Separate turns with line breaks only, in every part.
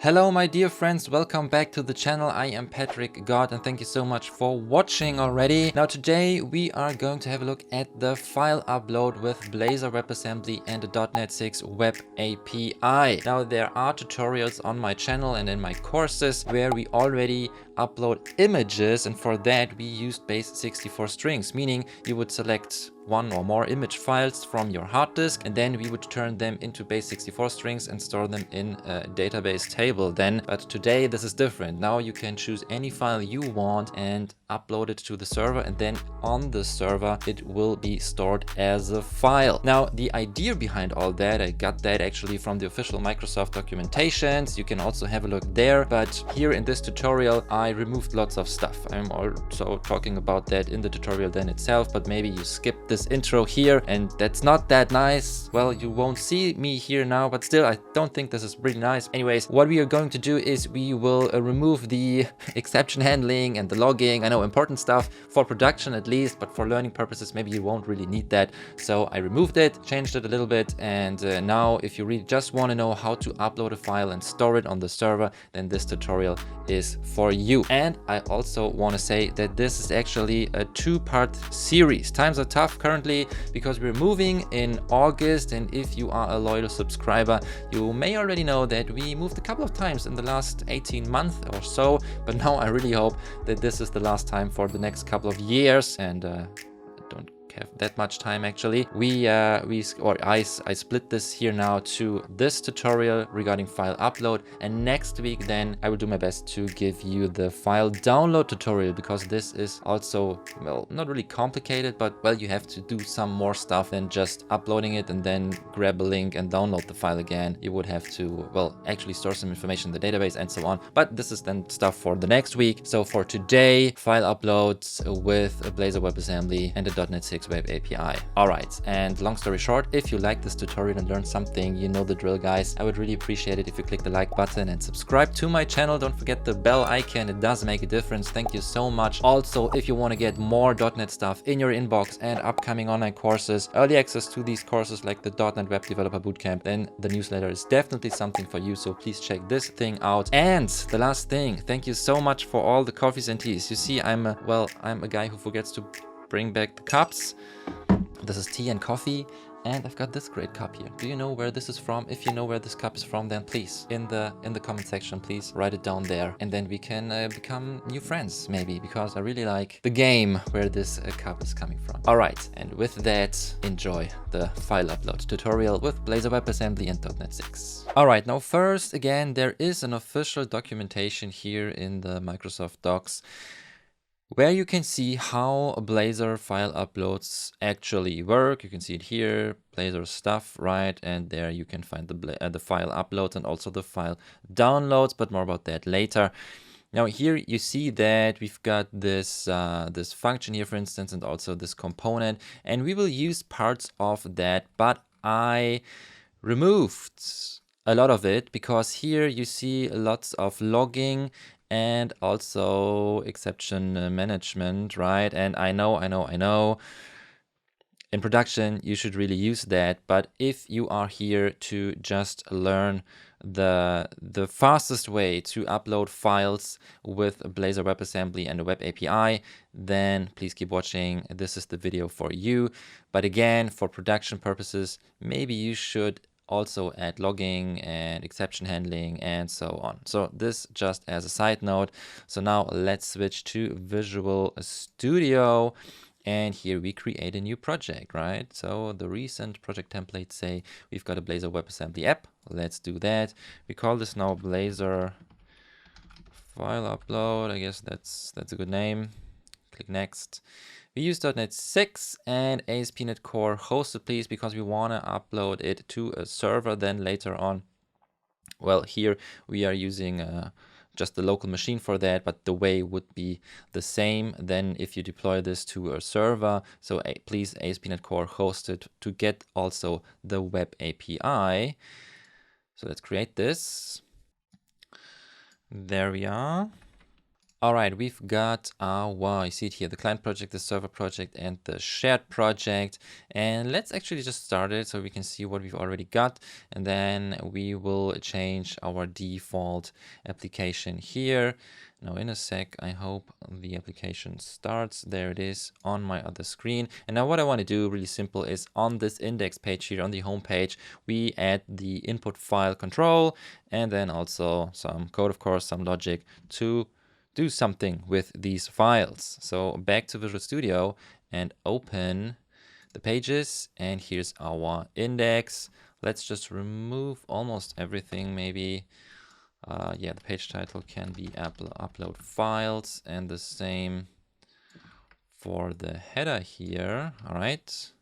Hello my dear friends, welcome back to the channel. I am Patrick God and thank you so much for watching already. Now today we are going to have a look at the file upload with Blazor WebAssembly and the .NET 6 Web API. Now there are tutorials on my channel and in my courses where we already upload images, and for that we used base 64 strings, meaning you would select one or more image files from your hard disk and then we would turn them into base 64 strings and store them in a database table then. But today this is different. Now you can choose any file you want and upload it to the server, and then on the server it will be stored as a file. Now the idea behind all that, I got that actually from the official Microsoft documentations. You can also have a look there, but here in this tutorial I removed lots of stuff. I'm also talking about that in the tutorial then itself, but maybe you skip this intro here and that's not that nice. Well, you won't see me here now, but still I don't think this is really nice. Anyways, what we are going to do is we will remove the exception handling and the logging. I know, important stuff for production at least, but for learning purposes maybe you won't really need that. So I removed it, changed it a little bit, and now if you really just want to know how to upload a file and store it on the server, then this tutorial is for you. And I also want to say that this is actually a two-part series. Times are tough currently because we're moving in August, and if you are a loyal subscriber you may already know that we moved a couple of times in the last 18 months or so, but now I really hope that this is the last time for the next couple of years, and don't have that much time actually. I split this here now to this tutorial regarding file upload, and next week then I will do my best to give you the file download tutorial, because this is also, well, not really complicated, but well, you have to do some more stuff than just uploading it and then grab a link and download the file again. You would have to, well, actually store some information in the database and so on, but this is then stuff for the next week. So for today, file uploads with Blazor WebAssembly and the .NET 6 Web API. Alright, and long story short, if you like this tutorial and learned something, you know the drill guys. I would really appreciate it if you click the like button and subscribe to my channel. Don't forget the bell icon, it does make a difference. Thank you so much. Also, if you want to get more .NET stuff in your inbox and upcoming online courses, early access to these courses like the .NET Web Developer Bootcamp, then the newsletter is definitely something for you, so please check this thing out. And the last thing, thank you so much for all the coffees and teas. You see, I'm a guy who forgets to bring back the cups. This is tea and coffee, and I've got this great cup here. Do you know where this is from? If you know where this cup is from, then please in the comment section, please write it down there, and then we can become new friends maybe, because I really like the game where this cup is coming from. All right, and with that, enjoy the file upload tutorial with Blazor WebAssembly and .NET 6. All right, now first, again, there is an official documentation here in the Microsoft Docs where you can see how Blazor file uploads actually work. You can see it here, Blazor stuff, right? And there you can find the file uploads and also the file downloads, but more about that later. Now here you see that we've got this this function here, for instance, and also this component, and we will use parts of that, but I removed a lot of it because here you see lots of logging and also exception management, right? And I know in production you should really use that, but if you are here to just learn the fastest way to upload files with Blazor WebAssembly and the Web API, then please keep watching. This is the video for you. But again, for production purposes, maybe you should also add logging and exception handling and so on. So this just as a side note. So now let's switch to Visual Studio, and here we create a new project, right? So the recent project templates say we've got a Blazor WebAssembly app. Let's do that. We call this now Blazor file upload. I guess that's a good name. Click next. We use .NET 6 and ASP.NET Core hosted, please, because we want to upload it to a server then later on. Well, here we are using just the local machine for that, but the way would be the same then if you deploy this to a server. So please ASP.NET Core hosted to get also the Web API. So let's create this. There we are. All right, we've got our, you see it here, the client project, the server project, and the shared project. And let's actually just start it so we can see what we've already got. And then we will change our default application here. Now in a sec, I hope the application starts. There it is on my other screen. And now what I want to do really simple is on this index page here on the home page, we add the input file control and then also some code, of course, some logic to do something with these files. So back to Visual Studio and open the pages, and here's our index. Let's just remove almost everything. Maybe yeah, the page title can be upload files, and the same for the header here. All right,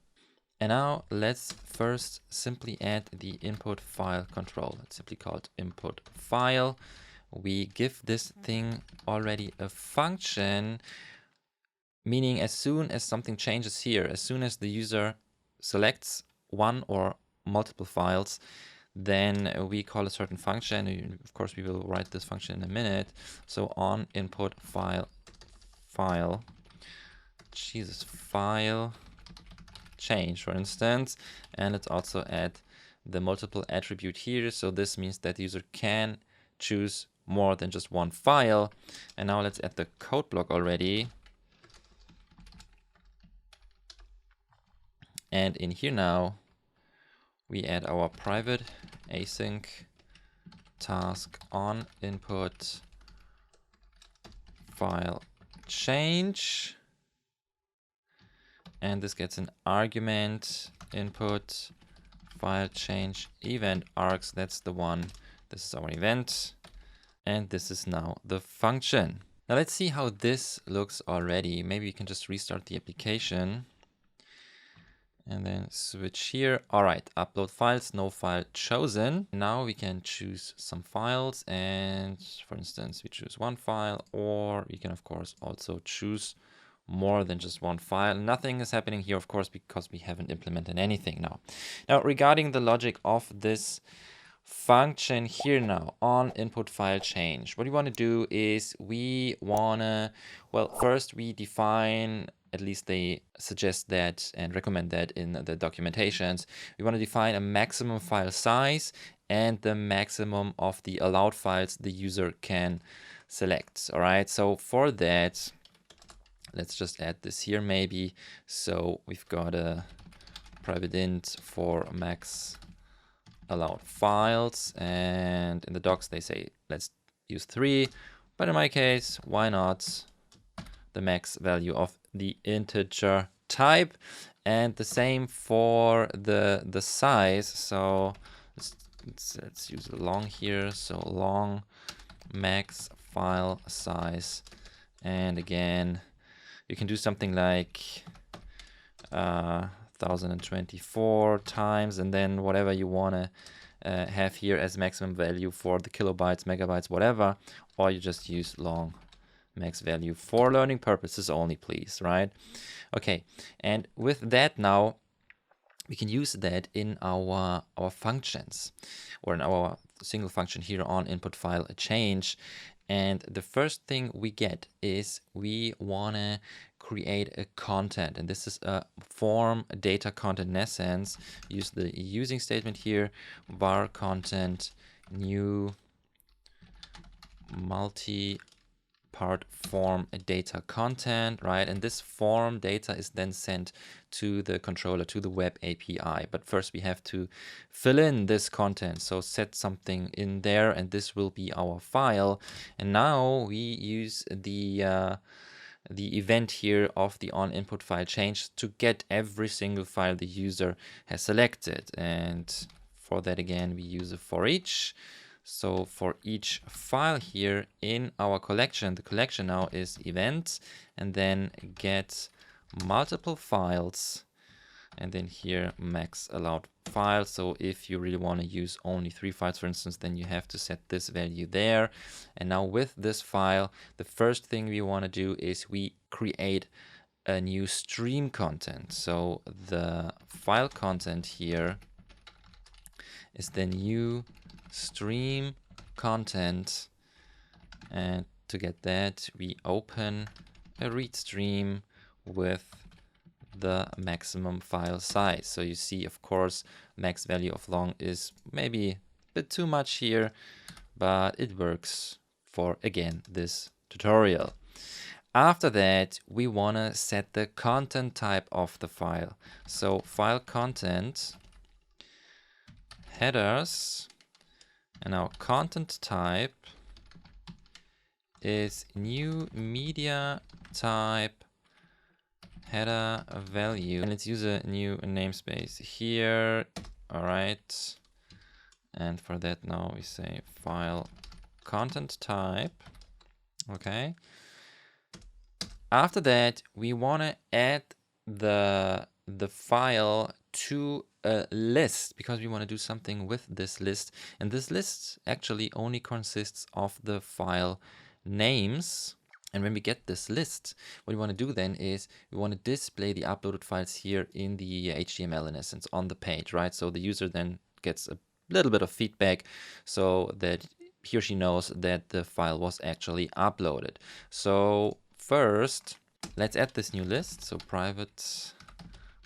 and now let's first simply add the input file control. It's simply called input file. We give this thing already a function, meaning as soon as something changes here, as soon as the user selects one or multiple files, then we call a certain function. Of course, we will write this function in a minute. So on input file change, for instance, and let's also add the multiple attribute here. So this means that the user can choose more than just one file. And now let's add the code block already. And in here now, we add our private async task on input file change. And this gets an argument input file change event args. That's the one. This is our event. And this is now the function. Now let's see how this looks already. Maybe we can just restart the application and then switch here. All right, upload files, no file chosen. Now we can choose some files, and for instance, we choose one file, or we can of course also choose more than just one file. Nothing is happening here, of course, because we haven't implemented anything now. Now regarding the logic of this function here now on input file change, what we want to do is we want to, well, first we define, at least they suggest that and recommend that in the documentations, we want to define a maximum file size and the maximum of the allowed files the user can select. All right, so for that, let's just add this here maybe. So we've got a private int for max allowed files, and in the docs they say let's use 3, but in my case, why not the max value of the integer type. And the same for the size. So let's use long here. So long max file size, and again you can do something like 1024 times, and then whatever you want to have here as maximum value for the kilobytes, megabytes, whatever, or you just use long max value for learning purposes only, please, right? Okay, and with that now we can use that in our functions, or in our single function here on input file change. And the first thing we get is we want to create a content, and this is a form data content in essence. Use the using statement here, var content new multi-part form data content, right? And this form data is then sent to the controller, to the web API. But first we have to fill in this content. So set something in there, and this will be our file. And now we use the event here of the OnInputFileChange to get every single file the user has selected. And for that, again, we use a for each. So for each file here in our collection, the collection now is event, and then get multiple files, and then here max allowed files. So if you really want to use only 3 files, for instance, then you have to set this value there. And now with this file, the first thing we want to do is we create a new stream content. So the file content here is the new stream content, and to get that, we open a read stream with the maximum file size. So you see, of course, max value of long is maybe a bit too much here, but it works for, again, this tutorial. After that, we want to set the content type of the file. So file content, headers, and our content type is new media type header value. And let's use a new namespace here. All right. And for that now we say file content type. Okay. After that, we want to add the file to a list because we want to do something with this list. And this list actually only consists of the file names. And when we get this list, what we want to do then is we want to display the uploaded files here in the HTML, in essence, on the page, right? So the user then gets a little bit of feedback so that he or she knows that the file was actually uploaded. So first, let's add this new list. So private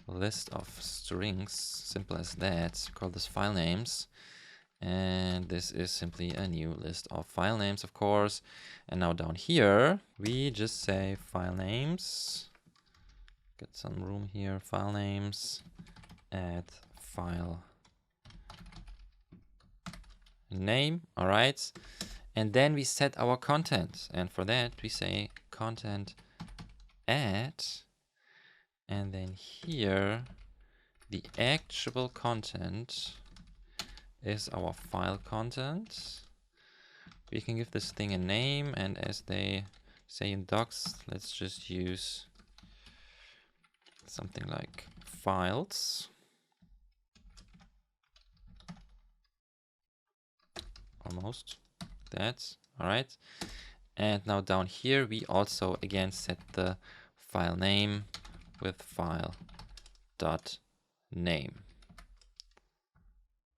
list of strings, simple as that. Call this file names. And this is simply a new list of file names, of course. And now down here, we just say file names. Get some room here, file names, add file name. All right. And then we set our content. And for that, we say content add. And then here, the actual content is our file content. We can give this thing a name, and as they say in docs, let's just use something like files. Almost. That's all right. And now down here, we also again set the file name with file dot name.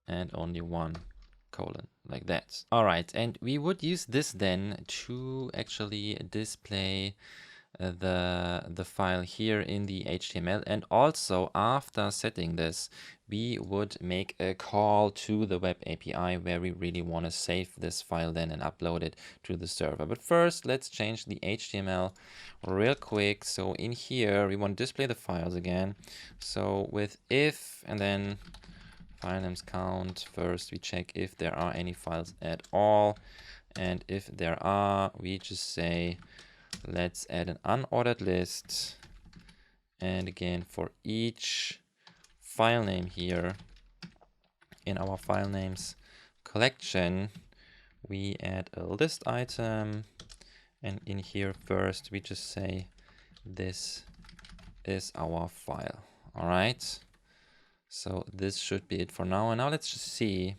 And only one colon, like that. All right, and we would use this then to actually display the file here in the HTML. And also after setting this, we would make a call to the web API where we really want to save this file then and upload it to the server. But first, let's change the HTML real quick. So in here, we want to display the files again. So with if and then file names count. First, we check if there are any files at all. And if there are, we just say, let's add an unordered list. And again, for each file name here in our file names collection, we add a list item. And in here first, we just say, this is our file. All right. So this should be it for now. And now let's just see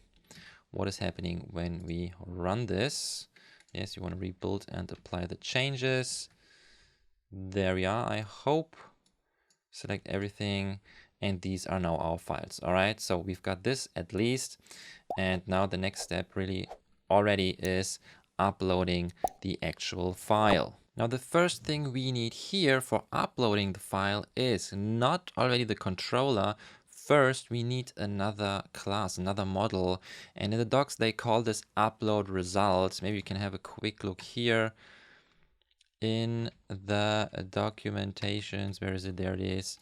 what is happening when we run this. Yes, you want to rebuild and apply the changes. There we are, I hope. Select everything. And these are now our files. All right, so we've got this at least. And now the next step really already is uploading the actual file. Now the first thing we need here for uploading the file is not already the controller. First, we need another class, another model, and in the docs they call this UploadResult. Maybe you can have a quick look here in the documentations. Where is it? There it is.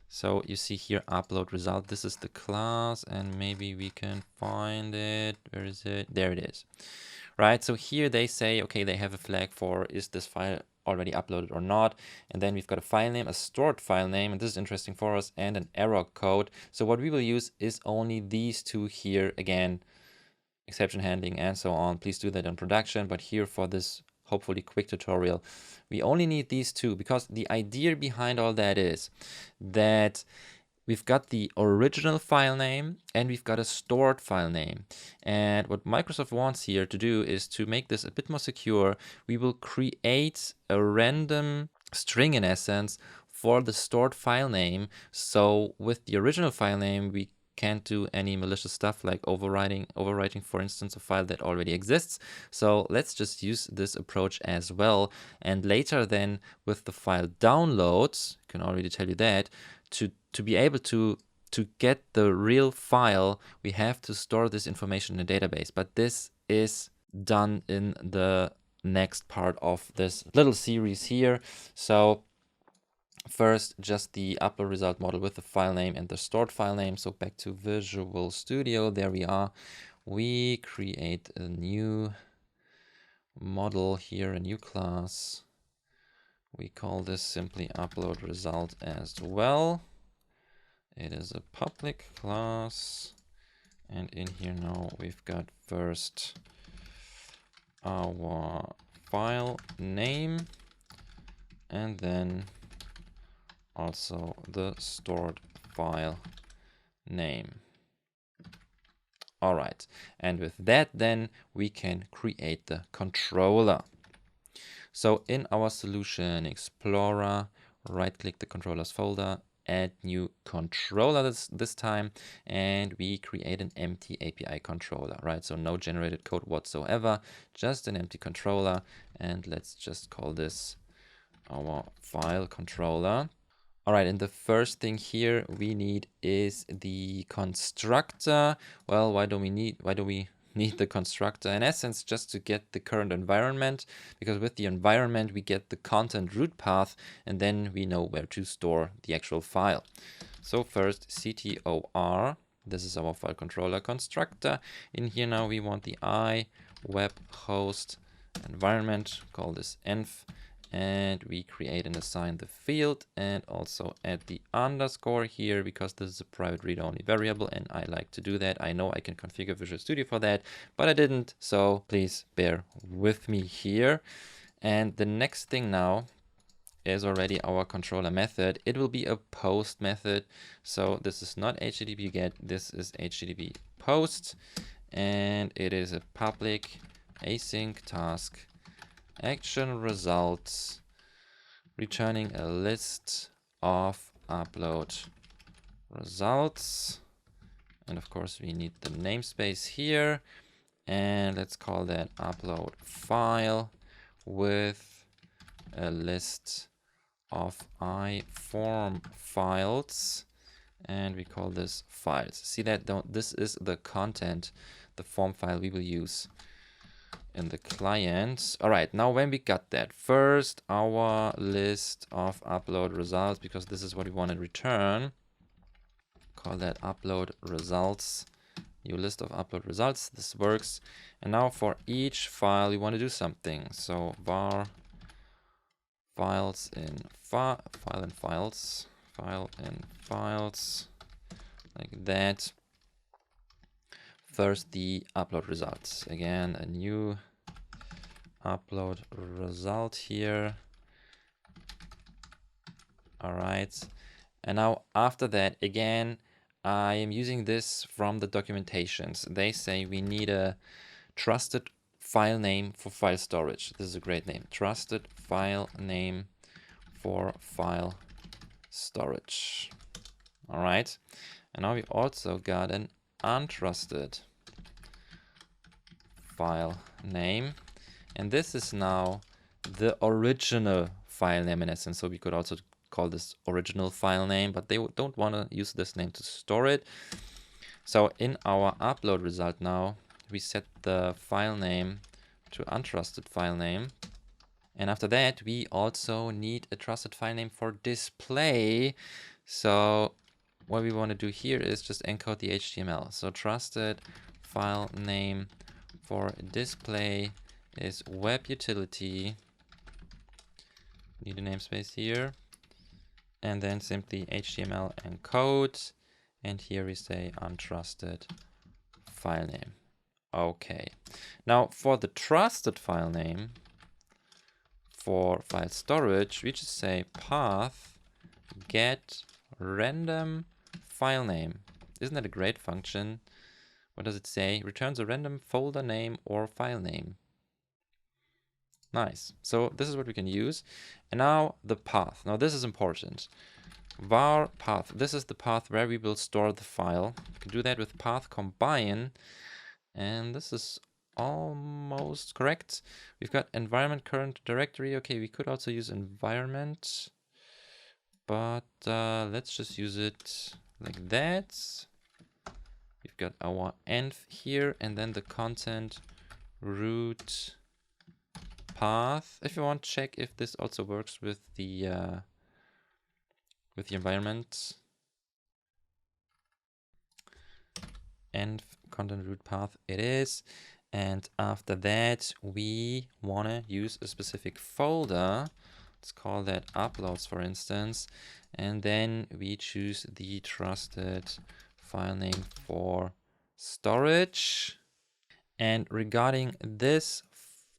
So you see here UploadResult. This is the class, and maybe we can find it. Where is it? There it is. Right. So here they say, okay, they have a flag for is this file already uploaded or not. And then we've got a file name, a stored file name, and this is interesting for us, and an error code. So what we will use is only these two here. Again, exception handling and so on. Please do that in production. But here for this hopefully quick tutorial, we only need these two, because the idea behind all that is that we've got the original file name and we've got a stored file name. And what Microsoft wants here to do is to make this a bit more secure. We will create a random string, in essence, for the stored file name. So with the original file name, we can't do any malicious stuff like overwriting, for instance, a file that already exists. So let's just use this approach as well. And later then with the file downloads, I can already tell you that, to be able to get the real file, we have to store this information in a database. But this is done in the next part of this little series here. So first, just the upload result model with the file name and the stored file name. So back to Visual Studio, there we are. We create a new model here, a new class. We call this simply upload result as well. It is a public class. And in here now we've got first our file name and then also the stored file name. All right, and with that then we can create the controller. So in our solution explorer, right click the controllers folder, add new controller this time, and we create an empty API controller, right? So no generated code whatsoever, just an empty controller. And let's just call this our file controller. All right, and the first thing here we need is the constructor. Well, why do we need the constructor? In essence, just to get the current environment, because with the environment we get the content root path, and then we know where to store the actual file. So first ctor, this is our file controller constructor. In here now we want the web host environment, call this env, and we create and assign the field and also add the underscore here because this is a private read-only variable and I like to do that. I know I can configure Visual Studio for that, but I didn't, so please bear with me here. And the next thing now is already our controller method. It will be a post method. So this is not HTTP get, this is HTTP post, and it is a public async task action results, returning a list of upload results. And of course we need the namespace here, and let's call that upload file with a list of iForm files, and we call this files. See that? This is the content, the form file we will use in the client. All right, now when we got that, first our list of upload results, because this is what we want to return, call that upload results, new list of upload results. This works. And now for each file you want to do something. So var files in file and files, like that. First the upload results, again a new upload result here. All right, and now after that, again I am using this from the documentations. They say we need a trusted file name for file storage. This is a great name, trusted file name for file storage. All right, and now we also got an untrusted file name, and this is now the original file name in essence. So we could also call this original file name, but they don't want to use this name to store it. So in our upload result now we set the file name to untrusted file name, and after that we also need a trusted file name for display. So what we want to do here is just encode the HTML. So trusted file name for display is web utility. Need a namespace here. And then simply HTML encode. And here we say untrusted file name. Okay. Now for the trusted file name for file storage, we just say path get random file name. Isn't that a great function? What does it say? Returns a random folder name or file name. Nice. So this is what we can use. And now the path. Now this is important. var path. This is the path where we will store the file. We can do that with path combine, and this is almost correct. We've got environment current directory. Okay, we could also use environment, but let's just use it like that. We've got our env here, and then the content root path. If you want, check if this also works with the environment. Env content root path it is. And after that, we want to use a specific folder. Let's call that uploads, for instance. And then we choose the trusted file name for storage. And regarding this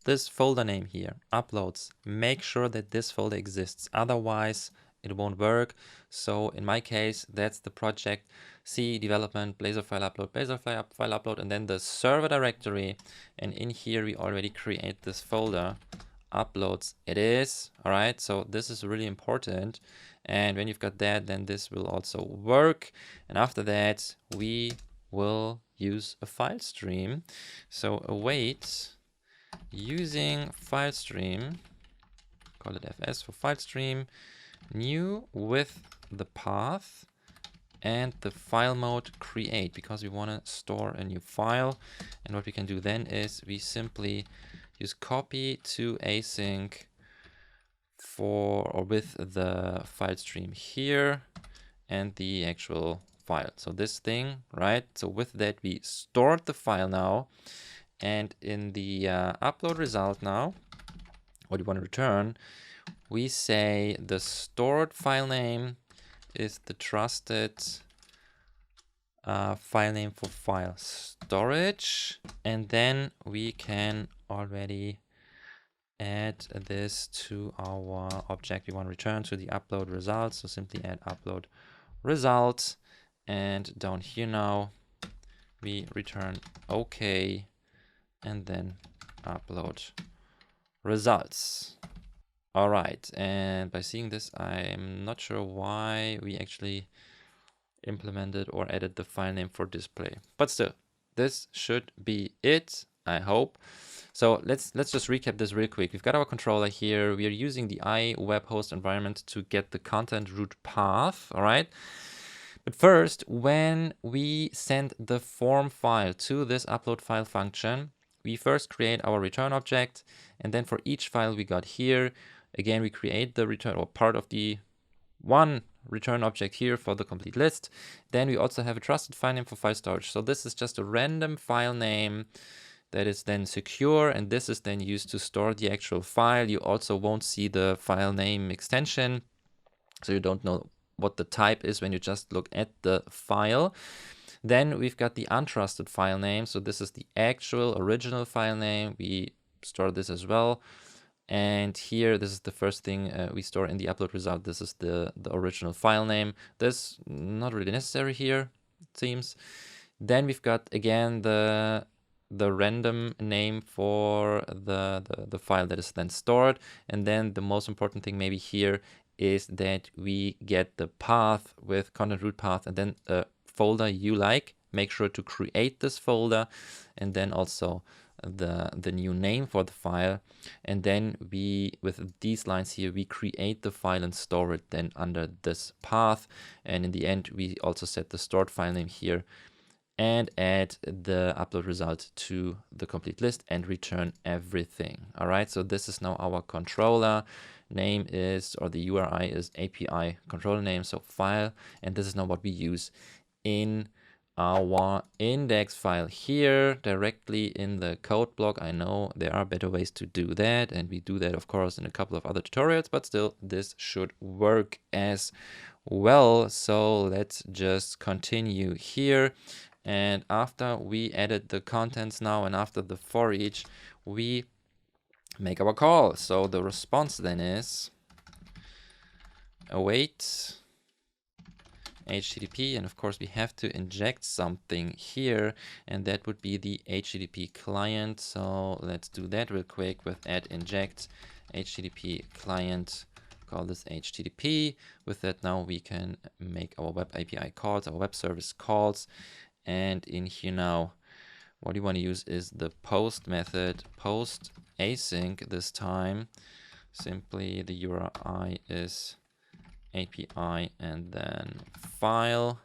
folder name here, uploads, make sure that this folder exists. Otherwise, it won't work. So in my case, that's the project C development, Blazor file upload, and then the server directory. And in here, we already create this folder, uploads it is. All right, so this is really important. And when you've got that, then this will also work. And after that, we will use a file stream. So await using file stream, call it fs for file stream, new with the path and the file mode create, because we want to store a new file. And what we can do then is we simply use copy to async for or with the file stream here and the actual file. So this thing, right? So with that, we stored the file now. And in the upload result now, what you want to return, we say the stored file name is the trusted file name for file storage. And then we can already add this to our object we want to return to the upload result. So simply add upload result. And down here now, we return OK, and then upload results. All right, and by seeing this, I'm not sure why we actually implemented or added the file name for display, but still, this should be it, I hope. So let's just recap this real quick. We've got our controller here. We are using the iWeb host environment to get the content root path. All right. But first, when we send the form file to this upload file function, we first create our return object, and then for each file we got here, again, we create the return or part of the one return object here for the complete list. Then we also have a trusted file name for file storage. So this is just a random file name that is then secure, and this is then used to store the actual file. You also won't see the file name extension, so you don't know what the type is when you just look at the file. Then we've got the untrusted file name. So this is the actual original file name. We store this as well. And here, this is the first thing we store in the upload result. This is the original file name. This not really necessary here, it seems. Then we've got, again, the random name for the file that is then stored. And then the most important thing maybe here is that we get the path with content root path and then a folder you like. Make sure to create this folder and then also the new name for the file. And then we, with these lines here, we create the file and store it then under this path. And in the end, we also set the stored file name here and add the upload result to the complete list and return everything. All right, so this is now our controller. Name is, or the URI is API controller name, so file. And this is now what we use in our index file here directly in the code block. I know there are better ways to do that, and we do that, of course, in a couple of other tutorials, but still, this should work as well. So let's just continue here. And after we added the contents now and after the for each, we make our call. So the response then is await HTTP, and of course we have to inject something here, and that would be the HTTP client. So let's do that real quick with add inject HTTP client call this HTTP. With that, now we can make our web API calls, our web service calls. And in here now, what you want to use is the post method, post async this time. Simply the URI is API and then file.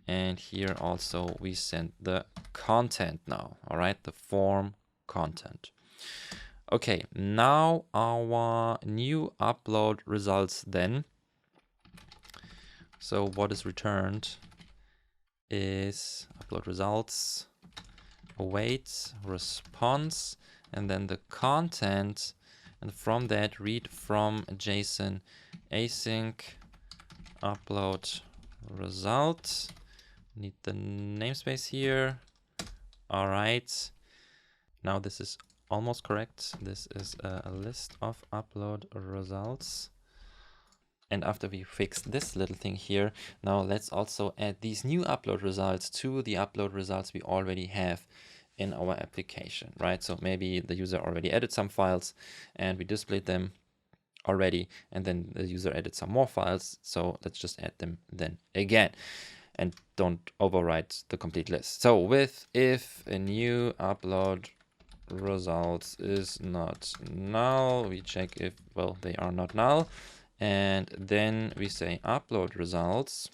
And here also we send the content now, all right, the form content. Okay, now our new upload results then. So what is returned is upload results, await response, and then the content, and from that read from JSON async upload result. Need the namespace here. All right, now this is almost correct. This is a list of upload results. And after we fix this little thing here, now let's also add these new upload results to the upload results we already have in our application, right? So maybe the user already added some files and we displayed them already, and then the user added some more files. So let's just add them then again and don't overwrite the complete list. So with if a new upload results is not null, we check if, well, they are not null, and then we say upload results.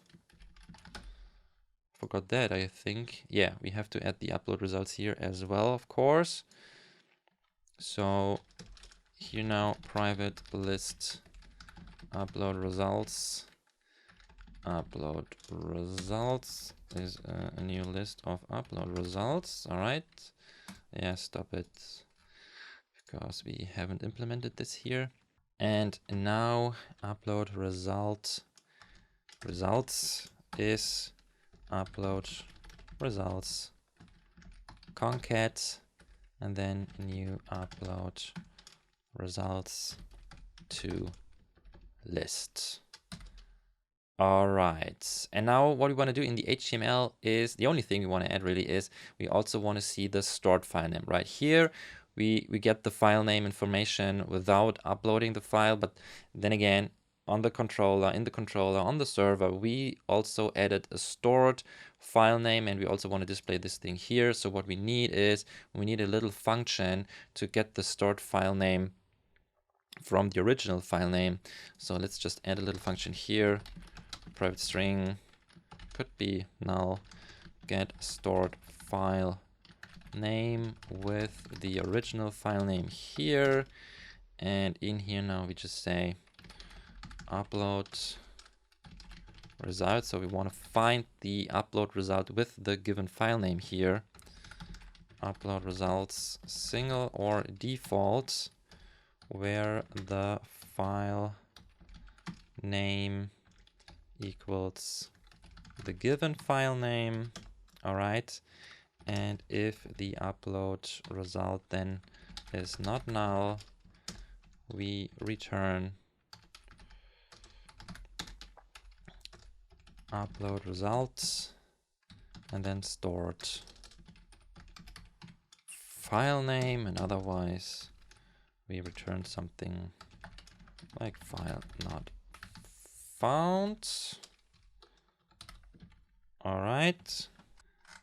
Forgot that, I think. Yeah, we have to add the upload results here as well, of course. So here now, private list upload results. Upload results is a new list of upload results. All right. Yeah, stop it, because we haven't implemented this here. And now upload results is upload results concat, and then new upload results to list. All right, and now what we want to do in the HTML is, the only thing we want to add really is, we also want to see the stored file name. Right here, we get the file name information without uploading the file, but then again, on the controller, in the controller, on the server, we also added a stored file name, and we also want to display this thing here. So what we need is, we need a little function to get the stored file name from the original file name. So let's just add a little function here. Private string could be null, get stored file name with the original file name here, and in here now we just say upload result. So we want to find the upload result with the given file name here. Upload results single or default, where the file name equals the given file name. All right, and if the upload result then is not null, we return upload results and then stored file name, and otherwise we return something like file not found. All right,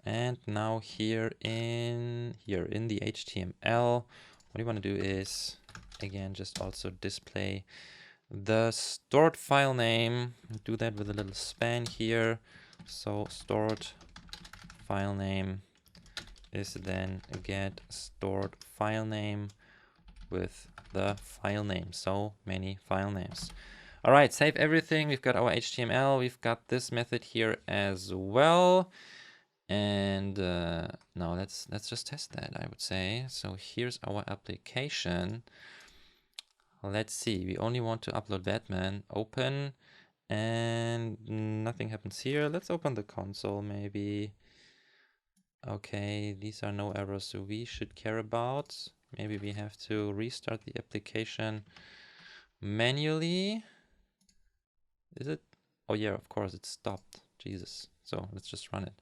and now here in the HTML, what you want to do is, again, just also display the stored file name. Do that with a little span here. So stored file name is then get stored file name with the file name. So many file names. All right, save everything. We've got our HTML. We've got this method here as well. And now let's just test that, I would say. So here's our application. Let's see. We only want to upload Batman. Open, and nothing happens here. Let's open the console maybe. Okay, these are no errors, so we should care about. Maybe we have to restart the application manually. Is it? Oh yeah, of course it stopped. Jesus. So let's just run it.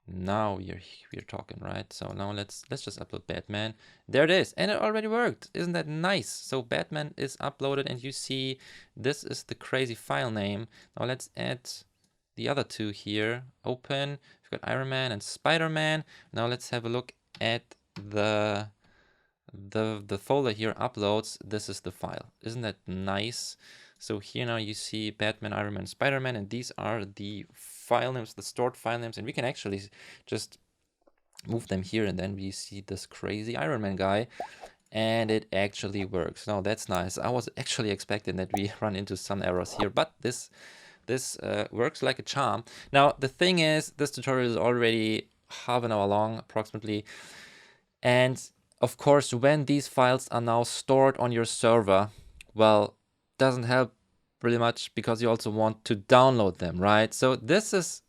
Now we're talking, right? So now let's just upload Batman. There it is, and it already worked. Isn't that nice? So Batman is uploaded, and you see this is the crazy file name. Now let's add the other two here. Open. We've got Iron Man and Spider-Man. Now let's have a look at the folder here, uploads. This is the file. Isn't that nice? So here now you see Batman, Iron Man, Spider-Man, and these are the file names, the stored file names, and we can actually just move them here, and then we see this crazy Iron Man guy, and it actually works. Now that's nice. I was actually expecting that we run into some errors here, but this works like a charm. Now the thing is, this tutorial is already half an hour long approximately, and of course when these files are now stored on your server, well, doesn't help really much because you also want to download them, right? So this is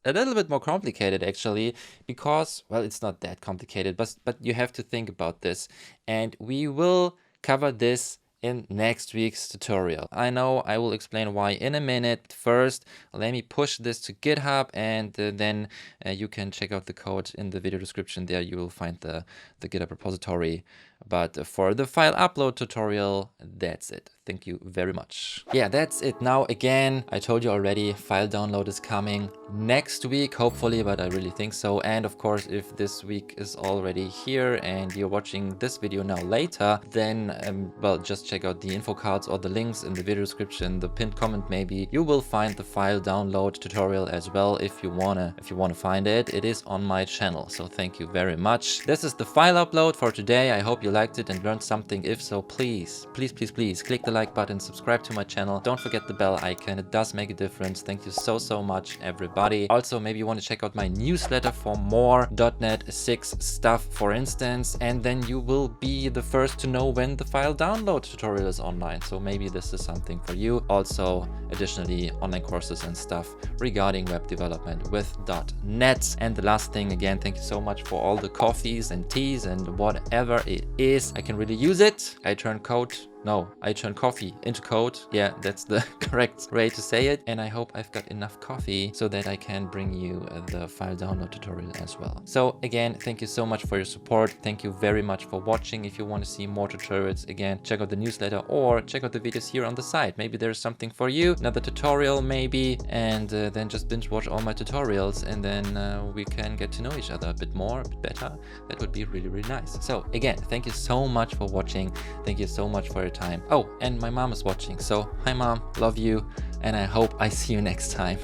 a little bit more complicated actually, because, well, it's not that complicated, but you have to think about this, and we will cover this in next week's tutorial. I know I will explain why in a minute. First, let me push this to GitHub, and then you can check out the code in the video description. There you will find the GitHub repository. But for the file upload tutorial, that's it. Thank you very much. Yeah, that's it. Now, again, I told you already, file download is coming next week, hopefully, but I really think so. And of course, if this week is already here and you're watching this video now later, then, well, just check out the info cards or the links in the video description, the pinned comment maybe. You will find the file download tutorial as well if you wanna find it. It is on my channel, so thank you very much. This is the file upload for today. I hope you liked it and learned something. If so, please click the like button, subscribe to my channel. Don't forget the bell icon. It does make a difference. Thank you so much, everybody. Also, maybe you want to check out my newsletter for more .NET 6 stuff, for instance, and then you will be the first to know when the file download tutorial is online. So maybe this is something for you. Also, additionally, online courses and stuff regarding web development with .NET. And the last thing, again, thank you so much for all the coffees and teas and whatever it is. I can really use it. I turn coffee into code. Yeah, that's the correct way to say it. And I hope I've got enough coffee so that I can bring you the file download tutorial as well. So again, thank you so much for your support. Thank you very much for watching. If you want to see more tutorials, again, check out the newsletter or check out the videos here on the side. Maybe there's something for you, another tutorial maybe, and then just binge watch all my tutorials, and then we can get to know each other a bit more, a bit better. That would be really nice. So again, thank you so much for watching. Thank you so much for your time. Oh, and my mom is watching, so hi mom, love you, and I hope I see you next time.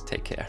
Take care.